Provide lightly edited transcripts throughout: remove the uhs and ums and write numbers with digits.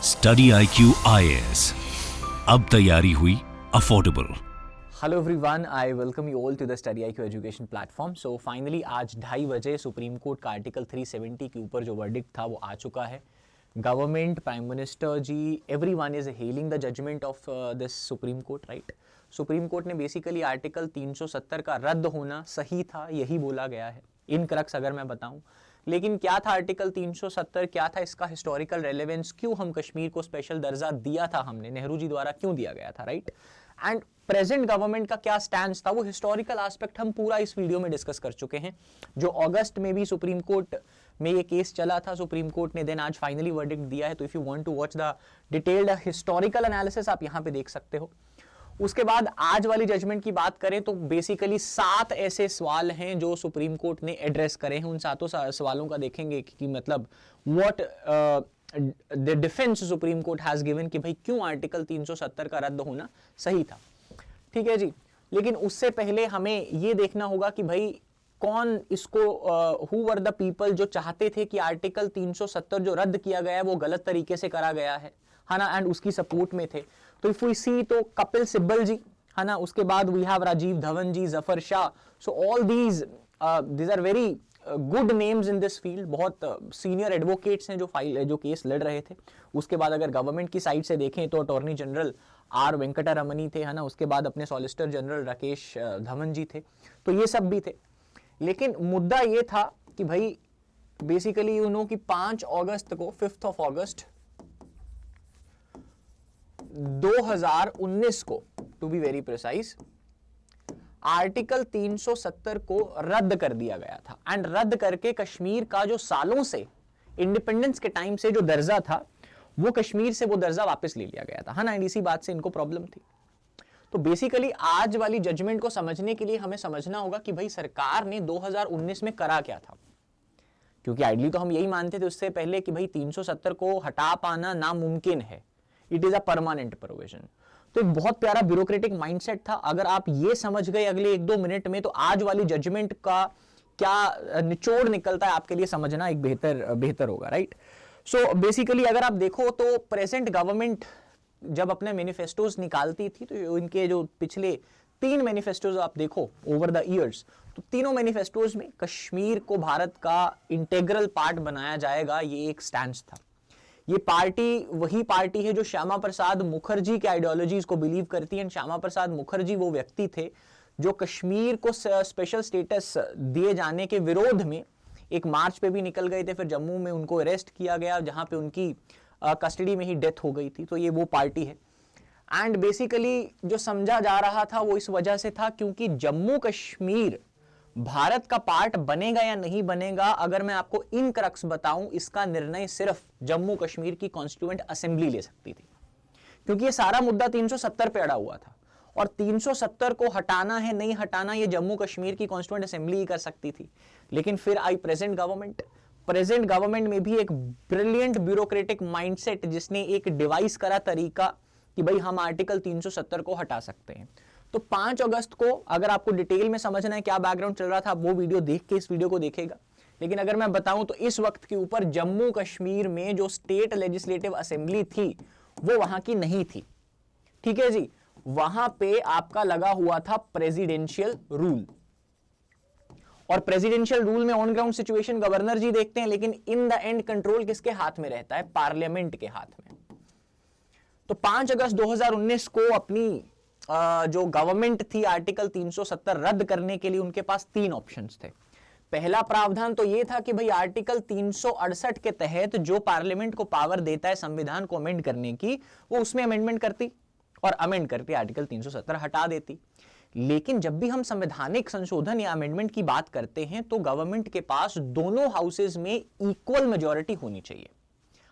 Study IQ IAS, अब तैयारी हुई affordable. Hello everyone, I welcome you all to the study IQ education platform. So finally आज 2:30 बजे supreme court का article 370 के ऊपर जो वर्डिक्ट था वो आ चुका है। गवर्नमेंट, प्राइम मिनिस्टर जी, everyone is hailing the judgement of this supreme court, right. Supreme court ने बेसिकली आर्टिकल 370 का रद्द होना सही था, यही बोला गया है इन क्रक्स अगर मैं बताऊं। लेकिन क्या था आर्टिकल 370, क्या था इसका हिस्टोरिकल रेलेवेंस, क्यों हम कश्मीर को स्पेशल दर्जा दिया था, हमने नेहरू जी द्वारा क्यों दिया गया था, राइट। एंड प्रेजेंट गवर्नमेंट का क्या स्टैंड था, वो हिस्टोरिकल एस्पेक्ट हम पूरा इस वीडियो में डिस्कस कर चुके हैं। जो अगस्त में भी सुप्रीम कोर्ट में ये केस चला था, सुप्रीम कोर्ट ने देन आज फाइनली वर्डिक्ट दिया है। तो if you want to watch the detailed historical analysis आप यहाँ पे देख सकते हो। उसके बाद आज वाली जजमेंट की बात करें तो बेसिकली 7 ऐसे सवाल हैं जो सुप्रीम कोर्ट ने एड्रेस करे हैं। उन 7 सवालों का देखेंगे कि मतलब what the defence supreme court has given कि भाई क्यों आर्टिकल 370 का रद्द होना सही था, ठीक है जी। लेकिन उससे पहले हमें ये देखना होगा कि भाई कौन इसको हु वर द पीपल जो चाहते थे कि आर्टिकल 370 जो रद्द किया गया है वो गलत तरीके से करा गया है ना, एंड उसकी सपोर्ट में थे। तो इफ वी सी तो कपिल सिब्बल जी है ना, उसके बाद we have Rajeev Dhavan ji, Zafar Shah. So all these are very good names in this field, बहुत सीनियर एडवोकेट्स हैं जो केस लड़ रहे थे। उसके बाद अगर गवर्नमेंट की साइड से देखें तो अटॉर्नी जनरल आर वेंकटा रमनी थे, है ना। उसके बाद अपने सॉलिसिटर जनरल राकेश धवन जी थे, तो ये सब भी थे। लेकिन मुद्दा ये था कि भाई बेसिकली यू नो कि 5 अगस्त को 5 ऑफ अगस्त 2019 को to be very precise article 370 को रद्द कर दिया गया था। एंड रद्द करके कश्मीर का जो सालों से इंडिपेंडेंस के टाइम से जो दर्जा था वो कश्मीर से वो दर्जा वापस ले लिया गया था, है ना। एंड इसी बात से इनको प्रॉब्लम थी। तो बेसिकली आज वाली जजमेंट को समझने के लिए हमें समझना होगा कि भाई सरकार ने 2019 में करा क्या था, क्योंकि आइडली तो हम यही मानते थे उससे पहले कि भाई 370 को हटा पाना नामुमकिन है, it is a permanent provision. तो एक बहुत प्यारा ब्यूरोक्रेटिक माइंडसेट था। अगर आप ये समझ गए अगले 1-2 मिनट में तो आज वाली जजमेंट का क्या निचोड़ निकलता है आपके लिए समझना एक बेहतर होगा, राइट। सो बेसिकली अगर आप देखो तो प्रेजेंट गवर्नमेंट जब अपने मैनिफेस्टोज निकालती थी तो इनके जो पिछले 3 मैनिफेस्टोज आप देखो ओवर द ईयर्स, तो तीनों मैनिफेस्टोज में कश्मीर को भारत का इंटेग्रल पार्ट बनाया जाएगा, ये एक स्टैंड था। ये पार्टी वही पार्टी है जो श्यामा प्रसाद मुखर्जी के आइडियोलॉजीज को बिलीव करती है। श्यामा प्रसाद मुखर्जी वो व्यक्ति थे जो कश्मीर को स्पेशल स्टेटस दिए जाने के विरोध में एक मार्च पे भी निकल गए थे, फिर जम्मू में उनको अरेस्ट किया गया जहां पे उनकी कस्टडी में ही डेथ हो गई थी। तो ये वो पार्टी है। एंड बेसिकली जो समझा जा रहा था वो इस वजह से था क्योंकि जम्मू कश्मीर भारत का पार्ट बनेगा या नहीं बनेगा, अगर मैं आपको इन क्रक्स बताऊं, इसका निर्णय सिर्फ जम्मू कश्मीर की कॉन्स्टिट्यूएंट असेंबली ले सकती थी, क्योंकि ये सारा मुद्दा 370 पे अड़ा हुआ था। और 370 को हटाना है नहीं हटाना ये जम्मू कश्मीर की कॉन्स्टिट्यूएंट असेंबली ही कर सकती थी। लेकिन फिर आई प्रेजेंट गवर्नमेंट में भी एक ब्रिलियंट ब्यूरोक्रेटिक माइंडसेट जिसने एक डिवाइस करा तरीका कि भाई हम आर्टिकल 370 को हटा सकते हैं। तो 5 अगस्त को अगर आपको डिटेल में समझना है क्या बैकग्राउंड चल रहा था, वो वीडियो देख के इस वीडियो को देखेगा। लेकिन अगर मैं बताऊं तो इस वक्त के ऊपर जम्मू कश्मीर में जो स्टेट लेजिस्लेटिव असेंबली थी वो वहां की नहीं थी, ठीक है जी। वहां पे आपका लगा हुआ था प्रेसिडेंशियल रूल, और प्रेसिडेंशियल रूल में ऑन ग्राउंड सिचुएशन गवर्नर जी देखते हैं, लेकिन इन द एंड कंट्रोल किसके हाथ में रहता है? पार्लियामेंट के हाथ में। तो 5 अगस्त 2019 को अपनी जो गवर्नमेंट थी आर्टिकल 370 रद्द करने के लिए उनके पास 3 ऑप्शंस थे। पहला प्रावधान तो यह था कि भाई आर्टिकल 368 के तहत जो पार्लियामेंट को पावर देता है संविधान को अमेंड करने की, वो उसमें अमेंडमेंट करती और अमेंड करती आर्टिकल 370 हटा देती। लेकिन जब भी हम संवैधानिक संशोधन या अमेंडमेंट की बात करते हैं तो गवर्नमेंट के पास दोनों हाउसेज में इक्वल मेजॉरिटी होनी चाहिए,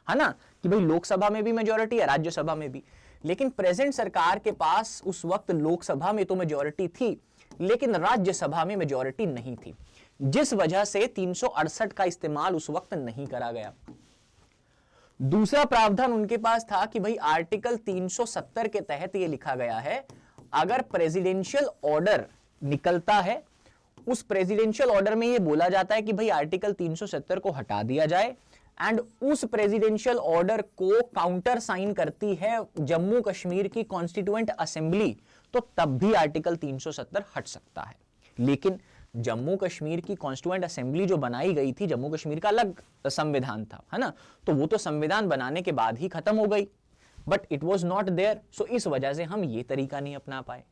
है ना, कि भाई लोकसभा में भी मेजॉरिटी है, राज्यसभा में भी। लेकिन प्रेजेंट सरकार के पास उस वक्त लोकसभा में तो मेजॉरिटी थी लेकिन राज्यसभा में मेजॉरिटी नहीं थी, जिस वजह से 368 का इस्तेमाल उस वक्त नहीं करा गया। दूसरा प्रावधान उनके पास था कि भाई आर्टिकल 370 के तहत यह लिखा गया है, अगर प्रेसिडेंशियल ऑर्डर निकलता है, उस प्रेसिडेंशियल ऑर्डर में यह बोला जाता है कि भाई आर्टिकल 370 को हटा दिया जाए एंड उस प्रेसिडेंशियल ऑर्डर को काउंटर साइन करती है जम्मू कश्मीर की कॉन्स्टिट्यूएंट असेंबली, तो तब भी आर्टिकल 370 हट सकता है। लेकिन जम्मू कश्मीर की कॉन्स्टिट्यूएंट असेंबली जो बनाई गई थी, जम्मू कश्मीर का अलग संविधान था, है ना, तो वो तो संविधान बनाने के बाद ही खत्म हो गई, but it was not there, so इस वजह से हम ये तरीका नहीं अपना पाए।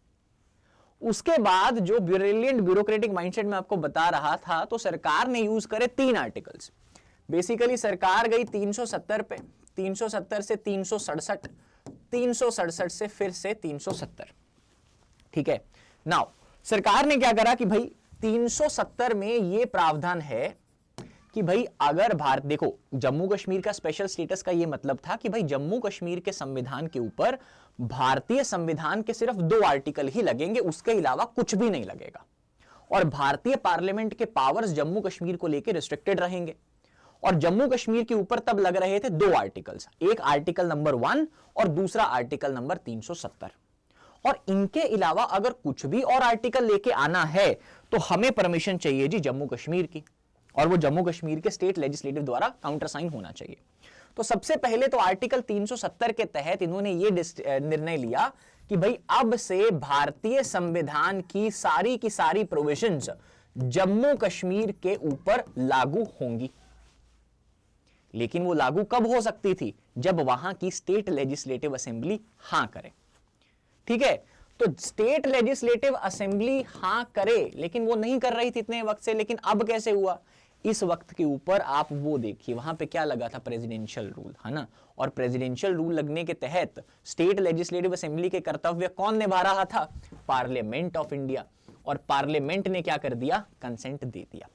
उसके बाद जो ब्रिलियंट ब्यूरोक्रेटिक माइंडसेट में आपको बता रहा था, तो सरकार ने यूज करे 3 आर्टिकल्स। बेसिकली सरकार गई 370 पे, 370 से 367, 367 से फिर से 370, ठीक है। नाउ सरकार ने क्या करा कि भाई 370 में ये प्रावधान है कि भाई अगर भारत, देखो जम्मू कश्मीर का स्पेशल स्टेटस का ये मतलब था कि भाई जम्मू कश्मीर के संविधान के ऊपर भारतीय संविधान के सिर्फ 2 आर्टिकल ही लगेंगे, उसके अलावा कुछ भी नहीं लगेगा, और भारतीय पार्लियामेंट के पावर्स जम्मू कश्मीर को लेकर रिस्ट्रिक्टेड रहेंगे। और जम्मू कश्मीर के ऊपर तब लग रहे थे 2 आर्टिकल्स, एक आर्टिकल नंबर 1 और दूसरा आर्टिकल नंबर 370, और इनके अलावा अगर कुछ भी और आर्टिकल लेके आना है तो हमें परमिशन चाहिए जी जम्मू कश्मीर की, और वो जम्मू कश्मीर के स्टेट लेजिस्लेटिव द्वारा काउंटर साइन होना चाहिए। तो सबसे पहले तो आर्टिकल 370 के तहत इन्होंने ये निर्णय लिया कि भाई अब से भारतीय संविधान की सारी प्रोविजंस जम्मू कश्मीर के ऊपर लागू होंगी। लेकिन वो लागू कब हो सकती थी? जब वहां की स्टेट लेजिस्लेटिव असेंबली हां करे, ठीक है। तो स्टेट लेजिस्लेटिव असेंबली हां करे, लेकिन वो नहीं कर रही थी इतने वक्त से। लेकिन अब कैसे हुआ? इस वक्त के ऊपर आप वो देखिए, वहां पे क्या लगा था? प्रेसिडेंशियल रूल, है ना। और प्रेसिडेंशियल रूल लगने के तहत स्टेट लेजिस्लेटिव असेंबली के कर्तव्य कौन निभा रहा था? Parliament of India. और पार्लियामेंट ने क्या कर दिया? कंसेंट दे दिया।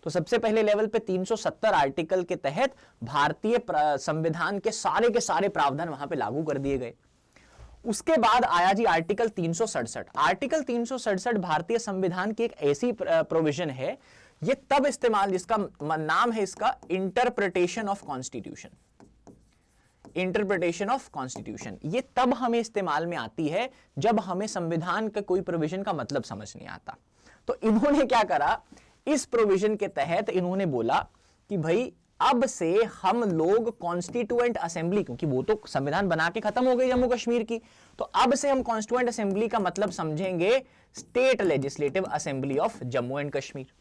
तो सबसे पहले लेवल पे 370 आर्टिकल के तहत भारतीय संविधान के सारे प्रावधान वहां पे लागू कर दिए गए। उसके बाद आया जी आर्टिकल 367। आर्टिकल 367 भारतीय संविधान की एक ऐसी प्रोविजन है, ये तब इस्तेमाल, जिसका नाम है इसका interpretation of constitution. Interpretation of constitution ये तब हमें इस्तेमाल में आती है जब हमें संविधान के कोई प्रोविजन का मतलब समझ नहीं आता। तो इन्होंने क्या करा, इस प्रोविजन के तहत इन्होंने बोला कि भाई अब से हम लोग कॉन्स्टिट्यूएंट असेंबली, क्योंकि वो तो संविधान बना के खत्म हो गई जम्मू कश्मीर की, तो अब से हम कॉन्स्टिट्यूएंट असेंबली का मतलब समझेंगे state legislative assembly of Jammu and Kashmir.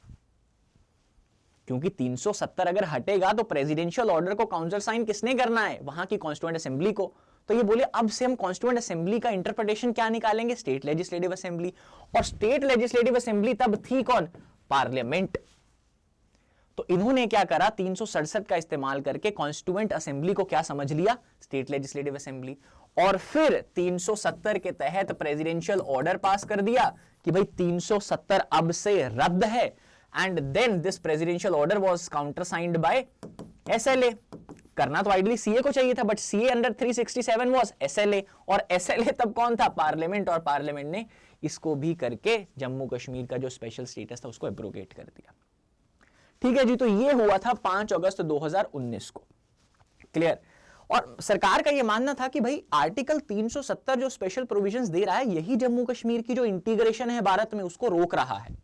क्योंकि 370 अगर हटेगा तो प्रेसिडेंशियल ऑर्डर को काउंसिल साइन किसने करना है? वहां की कॉन्स्टिट्यूएंट असेंबली को। तो ये बोले अब से हम कॉन्स्टिट्यूएंट असेंबली का इंटरप्रिटेशन क्या निकालेंगे? State legislative assembly. और स्टेट लेजिस्लेटिव असेंबली तब थी कौन? पार्लियामेंट। तो इन्होंने क्या करा, 367 का इस्तेमाल करके कॉन्स्टिट्यूएंट असेंबली को क्या समझ लिया? State legislative assembly. और फिर 370 के तहत प्रेसिडेंशियल ऑर्डर पास कर दिया कि भाई 370 अब से रद्द है। And then this presidential order was countersigned by SLA. करना तो आइडली सीए को चाहिए था, but CA under 367 was SLA, और एसएलए तब कौन था? पार्लियामेंट। और पार्लियामेंट ने इसको भी करके जम्मू कश्मीर का जो स्पेशल स्टेटस था उसको एब्रोगेट कर दिया। ठीक है जी। तो ये हुआ था 5 अगस्त 2019 को। क्लियर। और सरकार का यह मानना था कि भाई आर्टिकल 370 जो स्पेशल प्रोविजंस दे रहा है, यही जम्मू कश्मीर की जो इंटीग्रेशन है भारत में उसको रोक रहा है,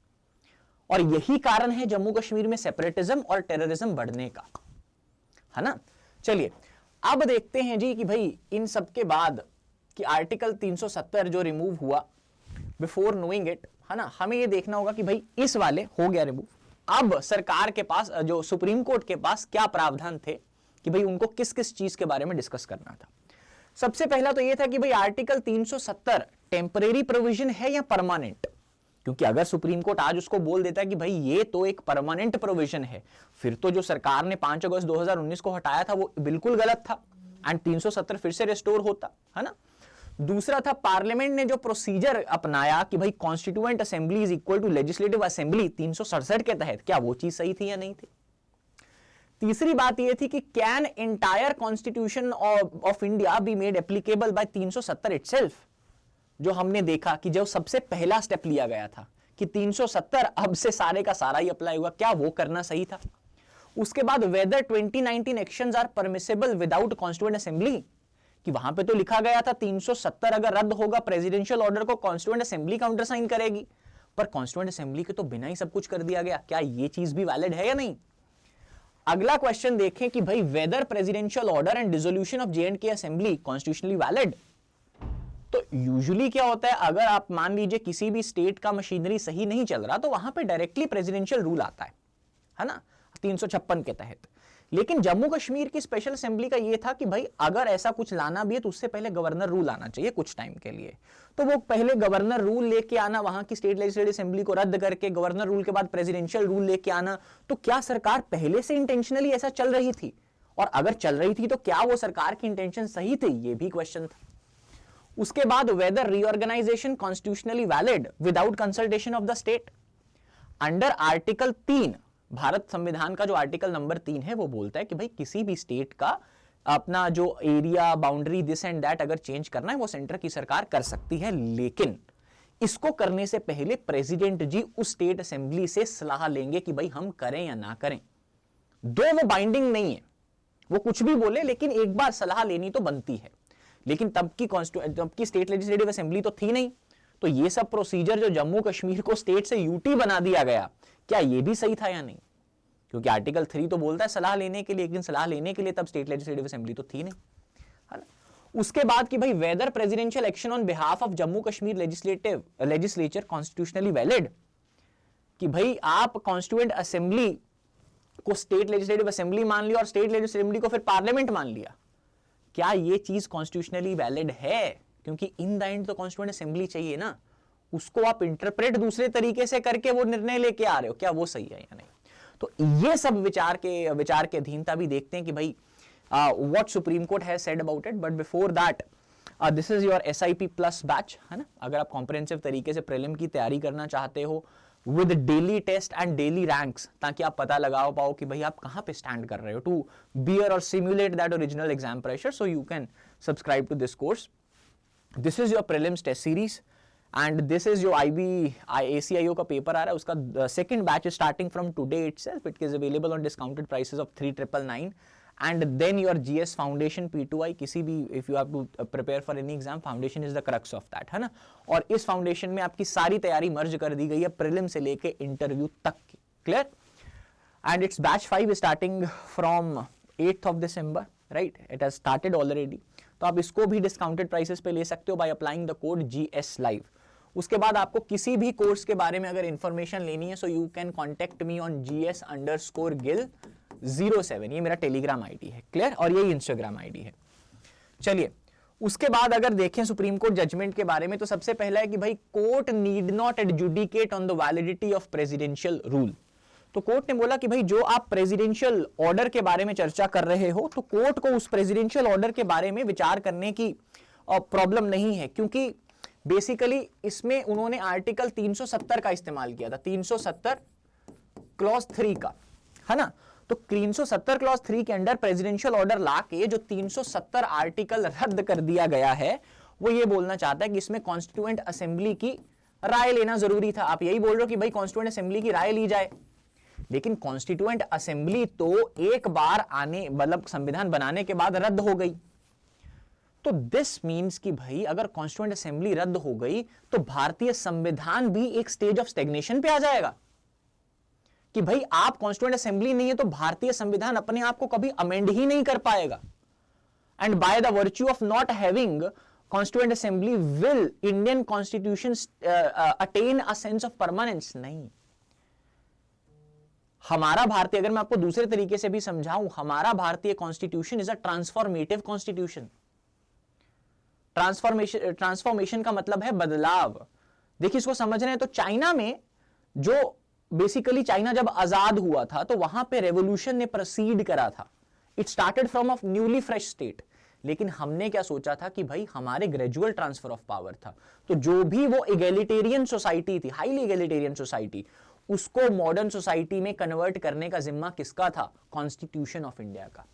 और यही कारण है जम्मू कश्मीर में सेपरेटिज्म और टेररिज्म बढ़ने का, है ना। चलिए अब देखते हैं जी कि भाई इन सब के बाद कि आर्टिकल 370 जो रिमूव हुआ, बिफोर नोइंग इट, है ना, हमें ये देखना होगा कि भाई इस वाले हो गया रिमूव। अब सरकार के पास, जो सुप्रीम कोर्ट के पास क्या प्रावधान थे कि भाई उनको किस किस चीज के बारे में डिस्कस करना था। सबसे पहला तो यह था कि भाई आर्टिकल 370 टेम्परेरी प्रोविजन है या परमानेंट। क्योंकि अगर सुप्रीम कोर्ट आज उसको बोल देता है कि भाई ये तो एक परमानेंट प्रोविजन है, फिर तो जो सरकार ने 5 अगस्त 2019 को हटाया था वो बिल्कुल गलत था, एंड 370 फिर से रिस्टोर होता, है ना। दूसरा था पार्लियामेंट ने जो प्रोसीजर अपनाया कि भाई constituent assembly is equal to legislative assembly 367 के तहत, क्या वो चीज सही थी या नहीं थी। तीसरी बात यह थी कि can entire constitution of India be made applicable by 370 itself. जो हमने देखा कि जो सबसे पहला स्टेप लिया गया था कि 370 अब से सारे का सारा ही अप्लाई हुआ, क्या वो करना सही था। उसके बाद whether 2019 actions are permissible without constituent assembly, कि वहां पे तो लिखा गया था 370 अगर रद्द होगा प्रेसिडेंशियल ऑर्डर को कॉन्स्टिट्यूएंट असेंबली काउंटर साइन करेगी, पर कॉन्स्टिट्यूएंट असेंबली के तो बिना ही सब कुछ कर दिया गया, क्या ये चीज भी वैलिड है या नहीं। अगला क्वेश्चन देखें कि भाई whether presidential order and dissolution of J&K assembly constitutionally valid. तो यूजुअली क्या होता है, अगर आप मान लीजिए किसी भी स्टेट का मशीनरी सही नहीं चल रहा तो वहां पे डायरेक्टली प्रेसिडेंशियल रूल आता है ना, 356 के तहत। लेकिन जम्मू कश्मीर की स्पेशल असेंबली का यह था कि भाई अगर ऐसा कुछ लाना भी है तो उससे पहले गवर्नर रूल आना चाहिए कुछ टाइम के लिए। तो वो पहले गवर्नर रूल लेके आना, वहां की स्टेट लेजिस्लेटिव असेंबली को रद्द करके गवर्नर रूल के बाद प्रेसिडेंशियल रूल लेके आना, तो क्या सरकार पहले से इंटेंशनली ऐसा चल रही थी? और अगर चल रही थी तो क्या वो सरकार की इंटेंशन सही थी? ये भी क्वेश्चन था। उसके बाद whether reorganisation constitutionally valid without consultation of the state. Under article 3 Bharat संविधान का जो आर्टिकल नंबर 3 है वो बोलता है कि भाई किसी भी स्टेट का अपना जो area boundary this and that अगर चेंज करना है वो सेंटर की सरकार कर सकती है, लेकिन इसको करने से पहले प्रेसिडेंट जी उस स्टेट असेंबली से सलाह लेंगे कि भाई हम करें या ना करें। दो वो बाइंडिंग नहीं है, वो कुछ भी बोले लेकिन एक बार सलाह लेनी तो बनती है। लेकिन तब की स्टेट लेजिस्लेटिव असेंबली तो थी नहीं, तो ये सब प्रोसीजर जो जम्मू कश्मीर को स्टेट से यूटी बना दिया गया, क्या ये भी सही था या नहीं? क्योंकि आर्टिकल 3 तो बोलता है सलाह लेने के लिए, लेकिन सलाह लेने के लिए तब स्टेट लेजिस्लेटिव असेंबली तो थी नहीं, है ना। उसके बाद कि भाई whether presidential action on behalf of Jammu Kashmir legislature constitutionally valid, कि भाई आप कॉन्स्टिट्यूएंट असेंबली को स्टेट लेजिस्लेटिव असेंबली मान लिया और स्टेट लेजिस्लेटिव असेंबली को फिर पार्लियामेंट मान लिया, क्या ये चीज कॉन्स्टिट्यूशनली वैलिड है? क्योंकि इन द एंड तो कॉन्स्टिट्यूएंट असेंबली चाहिए ना, उसको आप इंटरप्रेट दूसरे तरीके से करके वो निर्णय लेके आ रहे हो, क्या वो सही है या नहीं? तो ये सब विचार के अधीनता भी देखते हैं कि भाई what supreme court has said about it. But before that this is your SIP plus batch, है ना। अगर आप कॉम्प्रिहेंसिव तरीके से प्रीलिम की तैयारी करना चाहते हो with daily test and daily ranks, ताकि आप पता लगा पाओ कि भाई आप कहां पे स्टैंड कर रहे हो, टू बियर और simulate that original exam pressure, so you can subscribe to this course. This is your prelims test series and this is जो ACIO का पेपर आ रहा है उसका second batch is starting from today itself. It is available on discounted prices of 3999 and then your GS foundation P2I, किसी भी if you have to prepare for any exam, foundation is the crux of that, है ना। और इस foundation में आपकी सारी तैयारी मर्ज कर दी गई है प्रीलिम से लेके इंटरव्यू तक की, clear. And it's batch 5 starting from 8th of December, right, it has started already. तो आप इसको भी डिस्काउंटेड प्राइसेस पे ले सकते हो by applying the code GS Live। उसके बाद आपको किसी भी कोर्स के बारे में अगर इंफॉर्मेशन लेनी है सो you can contact me on GS_Gill07, ये मेरा टेलीग्राम आईडी है, क्लियर, और ये इंस्टाग्राम आईडी है। चलिए, उसके बाद अगर देखें सुप्रीम कोर्ट जजमेंट के बारे में, तो सबसे पहला है कि भाई court need not adjudicate on the validity of presidential rule. तो कोर्ट ने बोला कि भाई जो आप प्रेसिडेंशियल ऑर्डर के बारे में चर्चा कर रहे हो, तो कोर्ट को उस प्रेसिडेंशियल ऑर्डर के बारे में विचार करने की प्रॉब्लम नहीं है, क्योंकि बेसिकली इसमें उन्होंने आर्टिकल 370 का इस्तेमाल किया था, 370 क्लॉज 3 का, है ना। तो 370 क्लॉज 3 के अंडर प्रेसिडेंशियल ऑर्डर ला के जो 370 आर्टिकल रद्द कर दिया गया है, वो ये बोलना चाहता है कि इसमें कॉन्स्टिट्यूएंट असेंबली की राय लेना जरूरी था। आप यही बोल रहे हो कि भाई कॉन्स्टिट्यूएंट असेंबली की राय ली जाए, लेकिन कॉन्स्टिट्यूएंट असेंबली तो एक बार आने मतलब संविधान बनाने के बाद रद्द हो गई। तो दिस मीन्स कि भाई अगर कॉन्स्टिट्यूएंट असेंबली रद्द हो गई तो भारतीय संविधान भी एक स्टेज ऑफ स्टेग्नेशन पे आ जाएगा, कि भाई आप कॉन्स्टिट्यूएंट असेंबली नहीं है तो भारतीय संविधान अपने आप को कभी अमेंड ही नहीं कर पाएगा। And by the virtue of not having constituent assembly will Indian constitution attain a sense of permanence? नहीं। हमारा भारतीय, अगर मैं आपको दूसरे तरीके से भी समझाऊं, हमारा भारतीय constitution is a transformative constitution. Transformation का मतलब है बदलाव। देखिए, इसको समझना है तो चाइना में जो बेसिकली चाइना जब आजाद हुआ था तो वहां पे रेवोल्यूशन ने प्रोसीड करा था, it started from a newly fresh state. लेकिन हमने क्या सोचा था कि भाई हमारे ग्रेजुअल ट्रांसफर ऑफ पावर था, तो जो भी वो इगैलिटेरियन सोसाइटी थी, हाईली इगैलिटेरियन सोसाइटी, उसको मॉडर्न सोसाइटी में कन्वर्ट करने का जिम्मा किसका था? कॉन्स्टिट्यूशन ऑफ इंडिया का,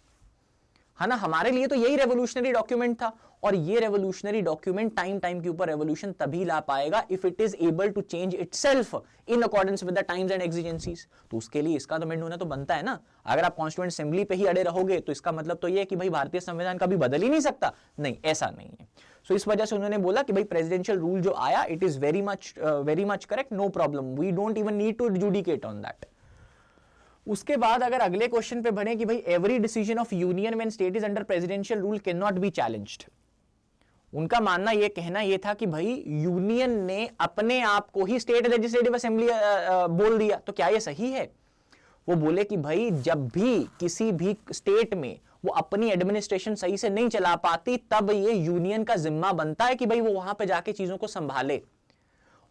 है ना। हमारे लिए तो यही रेवोल्यूशनरी डॉक्यूमेंट था, और ये रेवोल्यूशनरी डॉक्यूमेंट टाइम के ऊपर रेवोल्यूशन तभी ला पाएगा if it is able to change itself in accordance with the times and exigencies. तो उसके लिए इसका तो अमेंड होना तो बनता है ना। अगर आप कॉन्स्टिट्यूएंट असेंबली पे ही अड़े रहोगे तो इसका मतलब तो ये है कि भाई भारतीय संविधान कभी बदल ही नहीं सकता। नहीं, ऐसा नहीं है। सो इस वजह से उन्होंने बोला कि भाई प्रेसिडेंशियल रूल जो आया, it is very much correct, no problem, we don't even need to adjudicate on that. उसके बाद अगर अगले क्वेश्चन पे बढ़े कि भाई every decision of union when state is under presidential rule can not be challenged. उनका मानना यह कहना यह था कि भाई यूनियन ने अपने आप को ही स्टेट लेजिस्लेटिव असेंबली बोल दिया, तो क्या यह सही है? वो बोले कि भाई जब भी किसी भी स्टेट में वो अपनी एडमिनिस्ट्रेशन सही से नहीं चला पाती तब ये यूनियन का जिम्मा बनता है कि भाई वो वहां पे जाके चीजों को संभाले,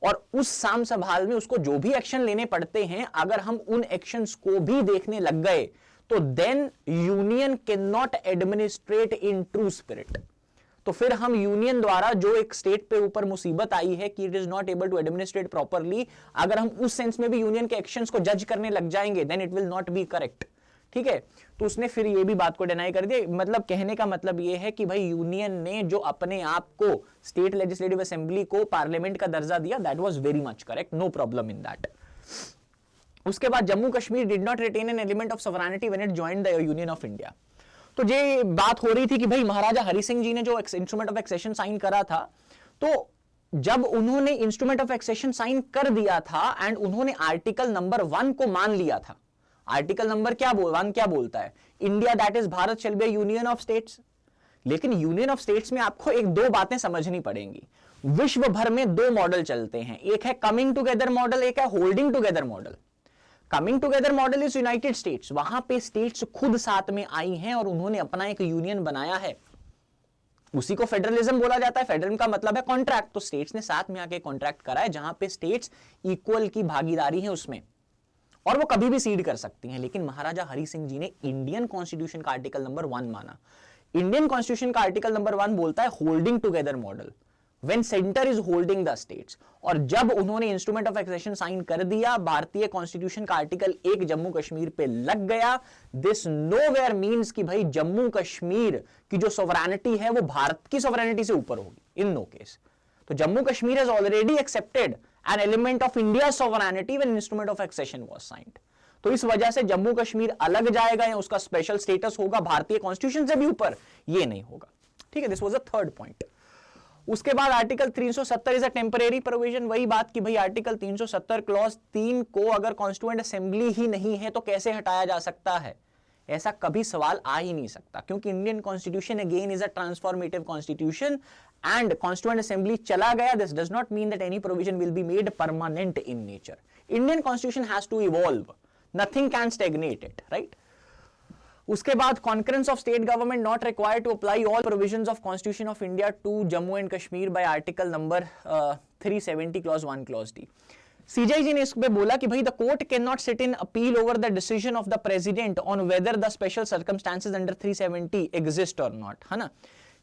और उस साम संभाल में उसको जो भी एक्शन लेने पड़ते हैं अगर हम उन एक्शंस को भी देखने लग गए तो then union can not administrate in true spirit. तो फिर हम यूनियन द्वारा जो एक स्टेट पे ऊपर मुसीबत आई है कि it is not able to administrate properly, अगर हम उस सेंस में भी यूनियन के एक्शंस को जज करने लग जाएंगे then it will not be correct. ठीक है, तो उसने फिर ये भी बात को डिनाई कर दिया। मतलब कहने का मतलब ये है कि भाई यूनियन ने जो अपने आप को स्टेट लेजिस्लेटिव असेंबली को पार्लियामेंट का दर्जा दिया, that was very much correct, no problem in that. उसके बाद Jammu Kashmir did not retain an element of sovereignty when it joined the union of India. तो ये बात हो रही थी कि भाई महाराजा हरि सिंह जी ने जो इंस्ट्रूमेंट ऑफ एक्सेशन साइन करा था, तो जब उन्होंने इंस्ट्रूमेंट ऑफ एक्सेशन साइन कर दिया था एंड उन्होंने आर्टिकल नंबर 1 को मान लिया था। आर्टिकल नंबर वन क्या बोलता है? India that is Bharat shall be union of states. लेकिन यूनियन ऑफ स्टेट्स में आपको एक दो बातें समझनी पड़ेंगी। विश्व भर में दो मॉडल चलते हैं, एक है कमिंग टुगेदर मॉडल, एक है holding together model. Coming together model is United states, वहां पे स्टेट्स खुद साथ में आई हैं और उन्होंने अपना एक यूनियन बनाया है, उसी को फेडरलिज्म बोला जाता है। फेडरलिज्म का मतलब है कॉन्ट्रैक्ट, तो स्टेट्स ने साथ में आके कॉन्ट्रैक्ट करा है जहां पे स्टेट्स इक्वल की भागीदारी है उसमें, और वो कभी भी सीड कर सकती हैं। लेकिन महाराजा हरि सिंह जी ने इंडियन कॉन्स्टिट्यूशन का आर्टिकल नंबर 1 माना। इंडियन कॉन्स्टिट्यूशन का आर्टिकल नंबर 1 बोलता है holding together model, when centre is holding the states. और जब उन्होंने इंस्ट्रूमेंट ऑफ एक्सेशन साइन कर दिया, भारतीय कॉन्स्टिट्यूशन का आर्टिकल 1 जम्मू कश्मीर पे लग गया। दिस नोवेयर मीन्स कि भाई जम्मू कश्मीर की जो सोवरेनिटी है वो भारत की सोवरेनिटी से ऊपर होगी, इन नो केस। तो Jammu Kashmir has already accepted an element of India's sovereignty when instrument of accession was signed। तो इस वजह से जम्मू कश्मीर अलग जाएगा या उसका स्पेशल स्टेटस होगा भारतीय कॉन्स्टिट्यूशन से भी ऊपर, ये नहीं होगा। ठीक है, this was a third point. उसके बाद article 370 is a temporary provision. वही बात कि भाई आर्टिकल 370 क्लॉज 3 को अगर कॉन्स्टिट्यूएंट असेंबली ही नहीं है तो कैसे हटाया जा सकता है? ऐसा कभी सवाल आ ही नहीं सकता, क्योंकि Indian constitution again is a transformative constitution and constituent assembly चला गया। This does not mean that any provision will be made permanent in nature. Indian constitution has to evolve, nothing can stagnate it, right. उसके बाद concurrence of state government not required to apply all provisions of constitution of India to Jammu and Kashmir by article number 370 clause 1 clause D. CJI ji ने इस पे बोला कि भाई the court can not sit in appeal over the decision of the president on whether the special circumstances under 370 exist और not, है ना।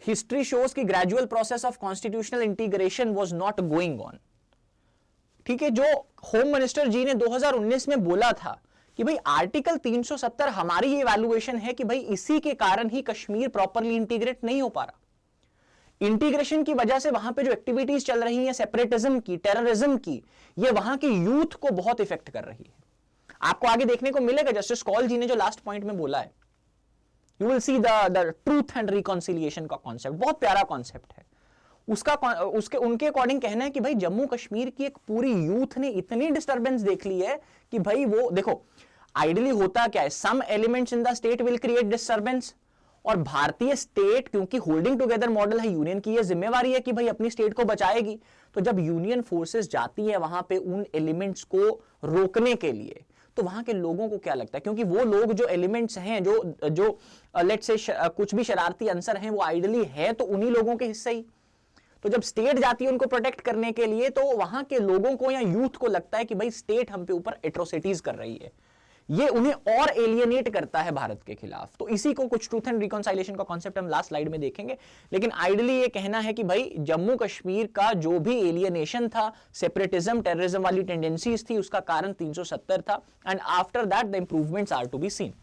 History shows की gradual process of constitutional integration was not going on. ठीक है, जो home minister जी ने 2019 में बोला था कि भाई आर्टिकल 370 हमारी ये इवैल्यूएशन है कि भाई इसी के कारण ही कश्मीर प्रॉपरली इंटीग्रेट नहीं हो पा रहा। इंटीग्रेशन की वजह से वहां पे जो एक्टिविटीज चल रही हैं सेपरेटिज्म की, टेररिज्म की, ये वहां के यूथ को बहुत इफेक्ट कर रही है। आपको आगे देखने को मिलेगा, जस्टिस कौल जी ने जो लास्ट पॉइंट में बोला है, you will see the truth and reconciliation का कॉन्सेप्ट, बहुत प्यारा कॉन्सेप्ट है उसका। उनके अकॉर्डिंग कहना है कि भाई जम्मू कश्मीर की एक पूरी यूथ ने इतनी डिस्टर्बेंस देख ली है कि भाई वो देखो, आइडियली होता क्या है, some elements in the state will create disturbance, और भारतीय स्टेट क्योंकि होल्डिंग टुगेदर मॉडल है, यूनियन की ये जिम्मेवारी है कि भाई अपनी स्टेट को बचाएगी। तो जब यूनियन फोर्सेस जाती है वहां पे उन एलिमेंट्स को रोकने के लिए, तो वहां के लोगों को क्या लगता है, क्योंकि वो लोग जो एलिमेंट्स हैं, जो लेट्स से कुछ भी शरारती अंसर हैं, वो आइडियली है तो उन्हीं लोगों के हिस्से ही। तो जब स्टेट जाती है उनको प्रोटेक्ट करने के लिए, तो वहां के लोगों को या यूथ को लगता है कि भाई स्टेट हम पे ऊपर एट्रोसिटीज कर रही है, ये उन्हें और एलियनेट करता है भारत के खिलाफ। तो इसी को कुछ ट्रूथ एंड रिकॉन्साइलेशन का कॉन्सेप्ट हम लास्ट स्लाइड में देखेंगे। लेकिन आइडियली ये कहना है कि भाई जम्मू कश्मीर का जो भी एलियनेशन था, सेपरेटिज्म, टेररिज्म वाली टेंडेंसीज थी, उसका कारण 370 था, and after that the improvements are to be seen.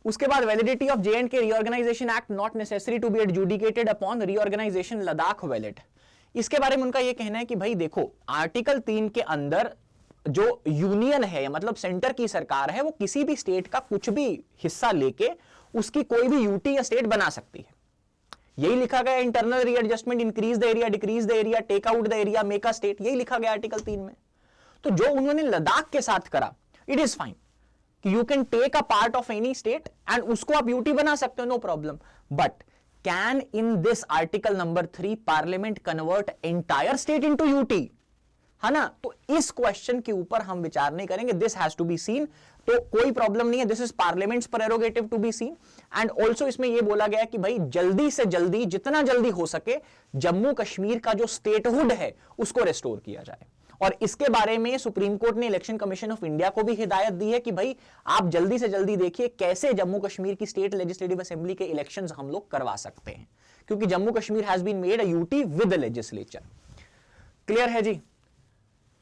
उसके बाद validity of J&K reorganisation act not necessary to be adjudicated upon reorganisation Ladakh valid. इसके बारे में उनका यह कहना है कि भाई देखो, आर्टिकल 3 के अंदर जो यूनियन है, मतलब सेंटर की सरकार है, वो किसी भी स्टेट का कुछ भी हिस्सा लेके उसकी कोई भी यूटी या स्टेट बना सकती है। यही लिखा गया internal readjustment, increase the area, decrease the area, take out the area, make a state, यही लिखा गया आर्टिकल 3 में। तो जो उन्होंने लद्दाख के साथ करा, इट इज फाइन, कि you can take a part of any state and उसको आप यूटी बना सकते हो, no problem, but can in this article number 3 parliament convert entire state into UT, है ना? तो इस क्वेश्चन के ऊपर हम विचार नहीं करेंगे, this has to be seen, तो कोई प्रॉब्लम नहीं है, this is parliament's prerogative to be seen. And also इसमें यह बोला गया कि भाई जल्दी से जल्दी, जितना जल्दी हो सके, जम्मू कश्मीर का जो स्टेटहुड है उसको रेस्टोर किया जाए। और इसके बारे में सुप्रीम कोर्ट ने इलेक्शन कमीशन ऑफ इंडिया को भी हिदायत दी है कि भाई आप जल्दी से जल्दी देखिए कैसे जम्मू कश्मीर की स्टेट लेजिस्लेटिव असेंबली के इलेक्शंस हम लोग करवा सकते हैं, क्योंकि Jammu Kashmir has been made a UT with legislature. Clear है जी?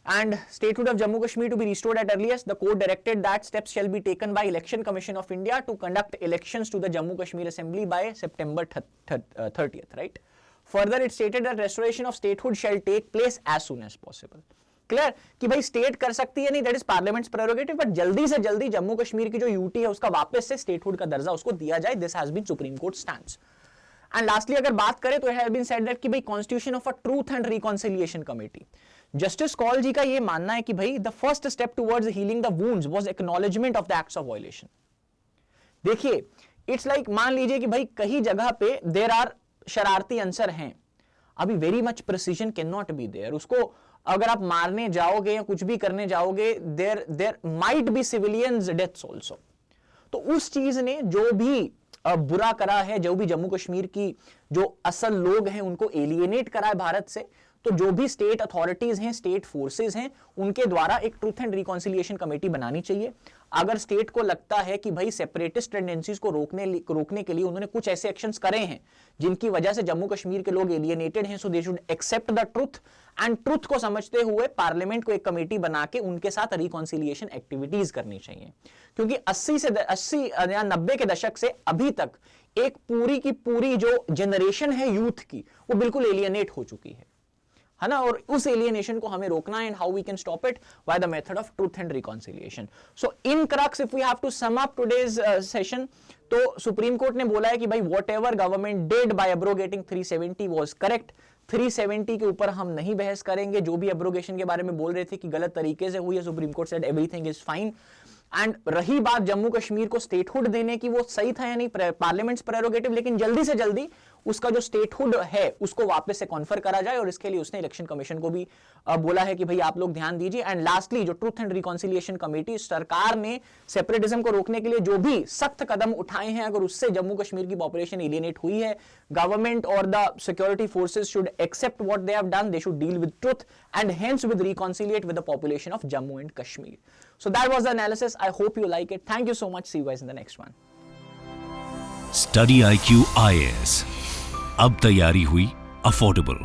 And statehood of Jammu Kashmir to be restored at earliest, the court directed that steps shall be taken by Election Commission of India to conduct elections to the Jammu Kashmir Assembly by September 30th, right? Further, it stated that restoration of statehood shall take place as soon as possible. Clear कि भाई state कर सकती है नहीं, that is parliament's prerogative, but जल्दी से जल्दी जम्मू कश्मीर की जो यूटी है उसका वापस से स्टेटहुड का दर्जा उसको दिया जाए, this has been Supreme Court stands. And lastly अगर बात करें तो it has been said that कि भाई constitution of a truth and reconciliation committee, justice Kaul ji का यह मानना है कि भाई the first step towards healing the wounds was acknowledgement of the acts of violation. देखिए इट्स लाइक मान लीजिए कि भाई कहीं जगह पे देयर आर शरारती अंसर हैं, अभी very much precision can not be there, उसको अगर आप मारने जाओगे या कुछ भी करने जाओगे, there might be civilians deaths also. तो उस चीज ने जो भी बुरा करा है, जो भी जम्मू कश्मीर की जो असल लोग हैं उनको एलिएनेट करा है भारत से, तो जो भी स्टेट अथॉरिटीज हैं, स्टेट फोर्सेस हैं, उनके द्वारा एक ट्रूथ एंड रिकॉन्सिलिएशन कमेटी बनानी चाहिए। अगर स्टेट को लगता है कि भाई सेपरेटिस्ट टेंडेंसीज को रोकने के लिए उन्होंने कुछ ऐसे एक्शंस करे हैं जिनकी वजह से जम्मू कश्मीर के लोग एलिएनेटेड हैं, so they should accept the truth, and truth को समझते हुए पार्लियामेंट को एक कमेटी बना के उनके साथ रिकॉन्सिलिएशन एक्टिविटीज करनी चाहिए। क्योंकि 80 या 90 के दशक से अभी तक एक पूरी की पूरी जो जनरेशन है यूथ की, वो बिल्कुल एलिएनेट हो चुकी है ना, और उस एलियनेशन को हमें रोकना है, and how we can stop it by the method of truth and reconciliation. So in crux if we have to sum up today's session, तो सुप्रीम कोर्ट ने बोला है कि भाई whatever government did by abrogating 370 was correct. 370 के ऊपर हम नहीं बहस करेंगे, जो भी एब्रोगेशन के बारे में बोल रहे थे कि गलत तरीके से हुई है, supreme court said everything is fine. And रही बात जम्मू कश्मीर को स्टेटहुड देने की, वो सही था या नहीं, पार्लियामेंट्स प्रेरोगेटिव, लेकिन जल्दी से जल्दी उसका जो स्टेटहुड है उसको वापस से कॉन्फर करा जाए, और इसके लिए उसने इलेक्शन कमीशन को भी बोला है कि भाई आप लोग ध्यान दीजिए। एंड लास्टली जो ट्रूथ एंड रिकॉन्सिलिएशन कमेटी, सरकार ने सेपरेटिज्म को रोकने के लिए जो भी सख्त कदम उठाए हैं, अगर उससे जम्मू कश्मीर की पॉपुलेशन एलिएनेट हुई है, गवर्नमेंट और the security forces should accept what they have done, they should deal with truth and hence with reconciliate with the population of Jammu and Kashmir. So that was the analysis. I hope you like it. Thank you so much. See you guys in the next one. Study IQ IAS. अब तैयारी हुई affordable.